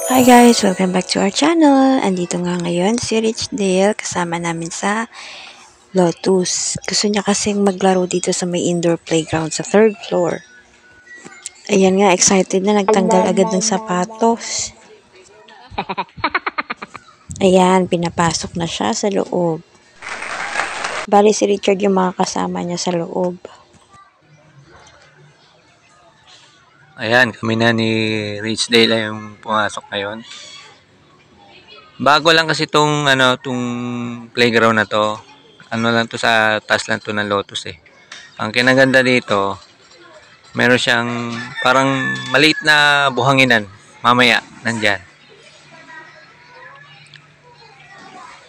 Hi guys! Welcome back to our channel. Andito nga ngayon si Rich Dale kasama namin sa Lotus. Gusto niya kasing maglaro dito sa may indoor playground sa third floor. Ayan nga, excited na. Nagtanggal agad ng sapatos. Ayan, pinapasok na siya sa loob. Bali si Richard yung mga kasama niya sa loob. Ayan, kami na ni Rich Dale yung pumasok ngayon. Bago lang kasi tong playground na to. Ano lang to, sa taas lang to ng Lotus eh. Ang kinaganda dito, meron siyang parang maliit na buhanginan. Mamaya, nandyan.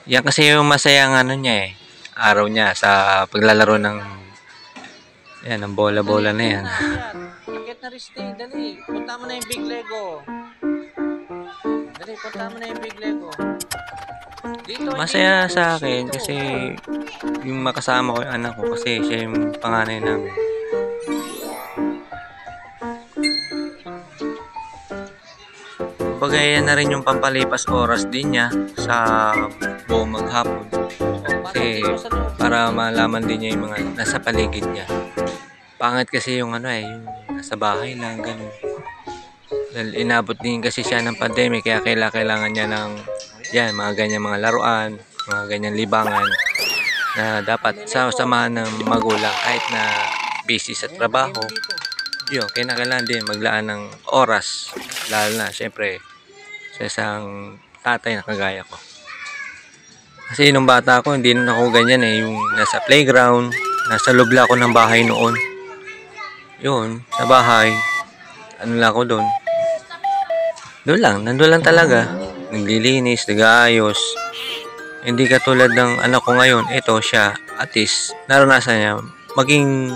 Yan kasi yung masayang niya eh. Araw niya sa paglalaro ng bola-bola na yan. Akit na Rich Dale, dali. Punta mo na yung Big Lego. Dali, punta mo na yung Big Lego. Dito, Masaya sa akin kasi yung makasama ko yung anak ko kasi siya yung panganay namin. Bagay na rin yung pampalipas oras din niya sa buong maghapon. Kasi para malaman din niya yung mga nasa paligid niya. Pangit kasi yung yung nasa bahay lang, ganun. Dahil inabot din kasi siya ng pandemic kaya kailangan niya ng mga ganyan mga laruan, mga ganyan libangan na dapat samahan ng magulang kahit na busy sa trabaho. Yun, kailangan din maglaan ng oras, lalo na syempre sa isang tatay na kagaya ko. Kasi nung bata ako, hindi na ako ganyan eh, yung nasa playground, nasa loob lang ako ng bahay noon. Yun, sa bahay, ano lang ako doon. Nandun lang talaga. Naglilinis, nag-aayos. Hindi katulad ng anak ko ngayon, ito siya, at least, naranasan niya maging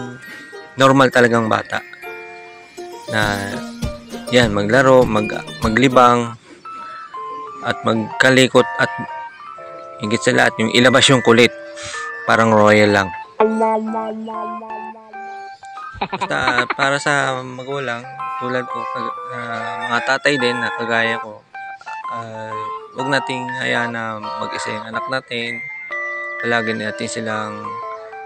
normal talagang bata. Na, yan, maglaro, maglibang, at magkalikot, at higit sa lahat, yung ilabas yung kulit. Parang royal lang. Basta para sa magulang, tulad ko, mga tatay din na kagaya ko, huwag nating hayaan na mag-isa yung anak natin. Palagi natin silang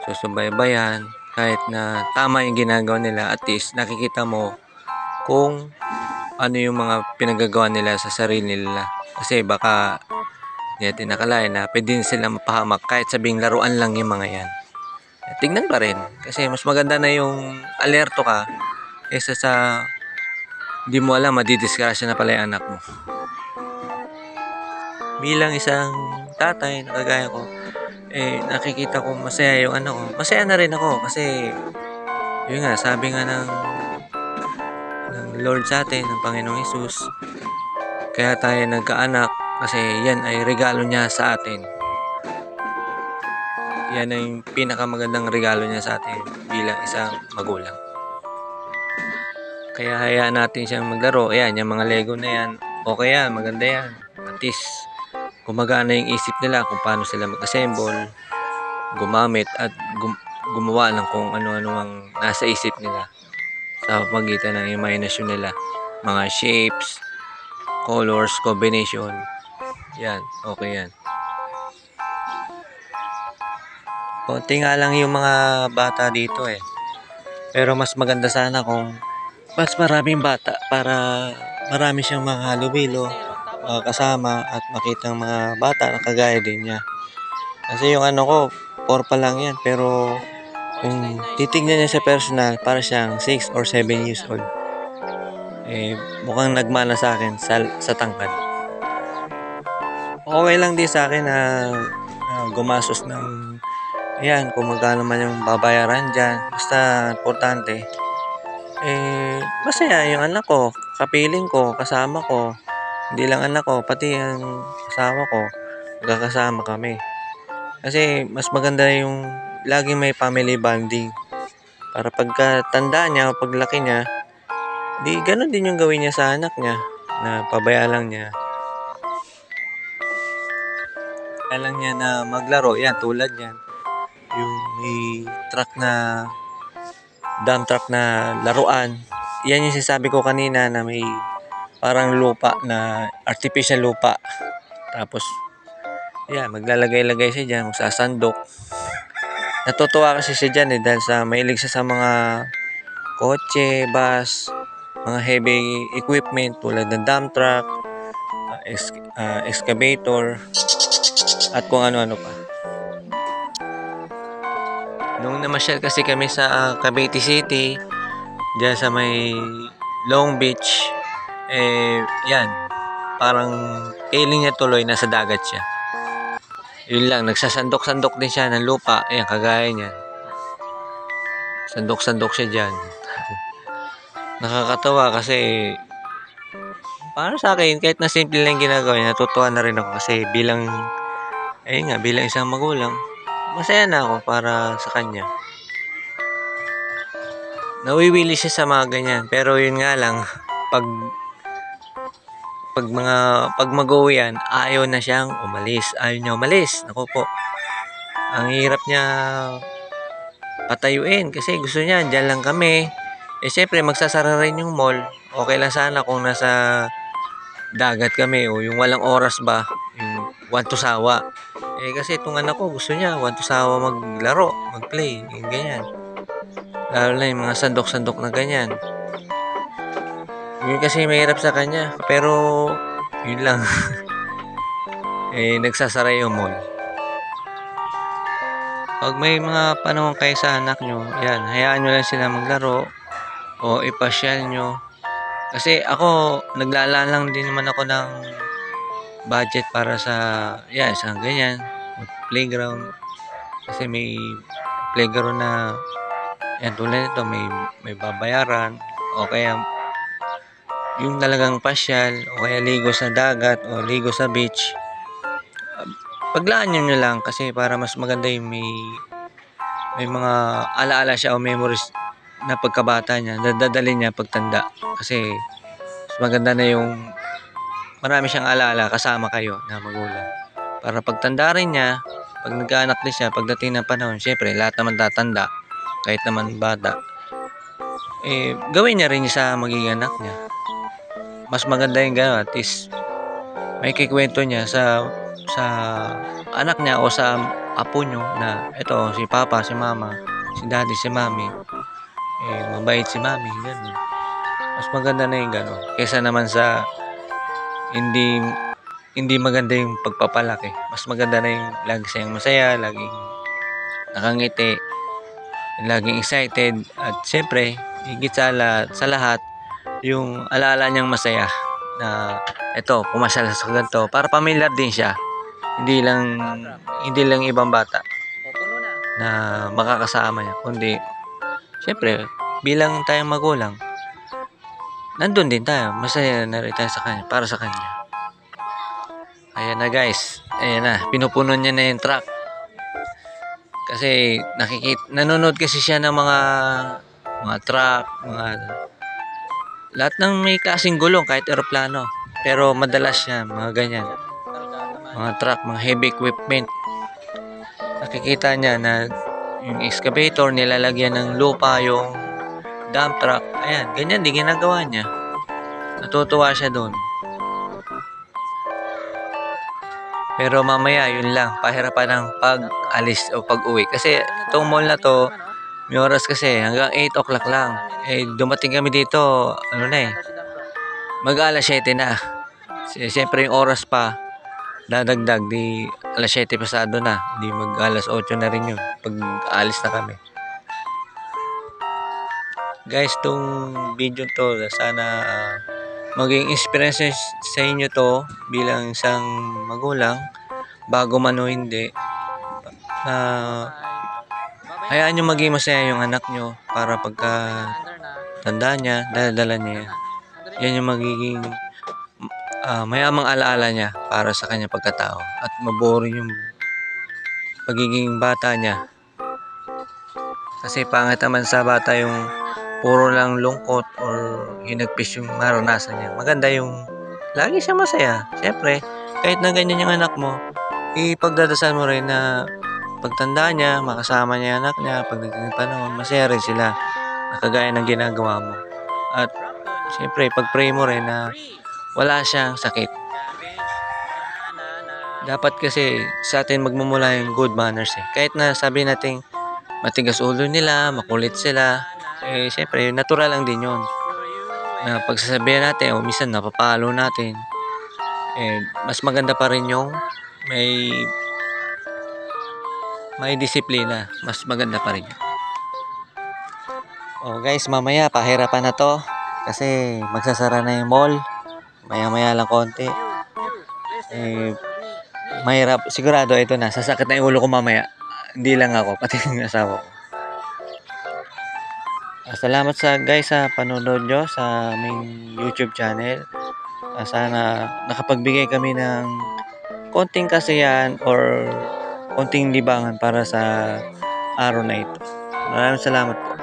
susubaybayan. Kahit na tama yung ginagawa nila, at least nakikita mo kung ano yung mga pinagagawa nila sa sarili nila. Kasi baka hindi natin nakalain na pwede sila mapahamak kahit sabing laruan lang yung mga yan. Tingnan pa rin. Kasi mas maganda na yung alerto ka kaysa sa hindi mo alam, madidisgrasya na pala yung anak mo. Bilang isang tatay na kagaya ko, nakikita ko masaya yung masaya na rin ako kasi yun nga, sabi nga ng Lord sa atin, ng Panginoong Hesus, kaya tayo nagkaanak kasi yan ay regalo niya sa atin. Yan ay yung pinakamagandang regalo niya sa atin bilang isang magulang. Kaya hayaan natin siyang maglaro. Ayan, yung mga Lego na yan, okay yan, maganda yan. At least, gumagana yung isip nila kung paano sila mag-assemble, gumamit at gumawa ng kung ano-ano ang nasa isip nila sa pagitan ng imagination nila. Mga shapes, colors, combination. Yan, okay yan. Konti nga lang yung mga bata dito eh. Pero mas maganda sana kung mas maraming bata para marami siyang mga halubilo, mga kasama at makitang mga bata na kagaya din niya. Kasi yung ko, 4 pa lang yan. Pero kung titignan niya sa personal, para siyang 6 or 7 years old. Mukhang nagmana sa akin sa tangkad. Okay lang din sa akin na gumastos ng kung magkano man yung babayaran dyan. Basta importante, masaya yung anak ko, kapiling ko, kasama ko. Hindi lang anak ko, pati yung asawa ko, magkakasama kami. Kasi mas maganda yung laging may family bonding. Para pagka tanda niya o paglaki niya, di ganun din yung gawin niya sa anak niya, na pabayaan lang niya. Kaya lang niya na maglaro, yan, tulad yan. Yung may dump truck na laruan. Yan yung sinasabi ko kanina na may parang lupa na artificial lupa. Tapos, yan, maglalagay-lagay siya dyan, magsasandok. Natutuwa kasi siya dyan dahil sa mahilig siya sa mga kotse, bus, mga heavy equipment tulad ng dump truck, excavator, at kung ano-ano pa. Nung namasyal kasi kami sa Cavite City, dyan sa may Long Beach, yan, parang feeling niya tuloy nasa dagat siya. Yun lang, nagsasandok-sandok din siya ng lupa. Ayan, kagaya niyan. Sandok-sandok siya dyan. Nakakatawa kasi para sa akin, kahit na simple lang ginagawa niya, natutuwa na rin ako kasi bilang isang magulang, masaya na ako para sa kanya. Nawiwili siya sa mga ganyan. Pero yun nga lang, pag mag-uwi yan, ayaw na siyang umalis. Ayaw niya umalis. Naku po. Ang hirap niya patayuin kasi gusto niya, dyan lang kami. Siyempre, magsasara rin yung mall. Okay lang sana kung nasa dagat kami o yung walang oras ba, yung want to sawa. Kasi itong anak ko, gusto niya, want to sawa maglaro, magplay, yung ganyan. Lalo na yung mga sandok-sandok na ganyan. Yun kasi mahirap sa kanya. Pero, yun lang. Nagsasara yung mall. Pag may mga panahon kayo sa anak nyo, yan, hayaan nyo lang sila maglaro o ipasyal nyo. Kasi ako, naglalaan lang din naman ako ng budget para sa, sa ganyan, playground. Kasi may playground na, yan, tulad nito, may babayaran o kaya yung talagang pasyal o kaya ligo sa dagat o ligo sa beach. Paglaan nyo lang kasi para mas maganda yung may mga alaala siya o memories na pagkabata niya, dadalhin niya pagtanda. Kasi mas maganda na yung marami siyang alaala kasama kayo na magulang. Para pagtanda rin niya, pag nagkaanak din siya, pagdating ng panahon, syempre lahat naman tatanda, kahit naman bata. Gawin niya rin sa magiging anak niya. Mas maganda yung gano'n, at least may kikwento niya sa anak niya o sa apo nyo na ito, si papa, si mama, si daddy, si mami, mabait si mami, gano'n. Mas maganda na yung gano'n kaysa naman sa hindi maganda yung pagpapalaki. Mas maganda na yung lagi siyang masaya, laging nakangiti, laging excited, at syempre higit sa lahat yung alaala niyang masaya na ito, pumasyal sa ganito para pamilyar din siya, hindi lang ibang bata na makakasama niya, kundi syempre bilang tayong magulang, nandun din tayo, masaya na rin tayo sa kanya, para sa kanya. Ayan na guys, ayan na, pinupuno niya na yung truck kasi nanonood kasi siya ng mga truck, lahat ng may kasing gulong, kahit eroplano. Pero madalas yan, mga ganyan. Mga truck, mga heavy equipment. Nakikita niya na yung excavator, nilalagyan ng lupa yung dump truck. Ayan, ganyan din ginagawa niya. Natutuwa siya doon. Pero mamaya, yun lang, pahirapan ng pag-alis o pag-uwi. Kasi itong mall na to, may oras kasi, hanggang 8 o'clock lang. Dumating kami dito, mag-alas 7 na. Siyempre yung oras pa, dadagdag, di alas 7 pasado na. Di mag-alas 8 na rin yun, pag alis na kami. Guys, itong video to, sana maging inspiration sa inyo to bilang isang magulang, bago man o hindi, na hayaan nyo maging masaya yung anak nyo para pagka tanda niya, dala niya yan yung magiging mayamang alaala niya para sa kanya pagkatao, at maboring yung pagiging bata niya. Kasi pangit naman sa bata yung puro lang lungkot or hinagpis yung maranasan niya. Maganda yung lagi siya masaya. Siyempre, kahit na ganyan yung anak mo, ipagdadasal mo rin na pagtanda niya, makasama niya yung anak niya, pagdating ng panahon, masaya rin sila, kagaya ng ginagawa mo. At siyempre, pag-pray mo rin na wala siyang sakit. Dapat kasi sa atin magmumula yung good manners eh. Kahit na sabi natin matigas ulo nila, makulit sila, eh syempre natural lang din yun. Na pagsasabihan natin o minsan napapalo natin, eh mas maganda pa rin yung may disiplina, mas maganda pa rin. Oh guys, mamaya pahirapan na to kasi magsasara na yung mall. Maya-maya lang konti. Eh, mahirap. Sigurado ito na. Sasakit na yung ulo ko mamaya. Hindi lang ako, pati yung asawa ko. Salamat sa guys sa panonood nyo sa aming YouTube channel. Sana nakapagbigay kami ng konting kasiyahan or konting libangan para sa araw na ito. Maraming salamat po.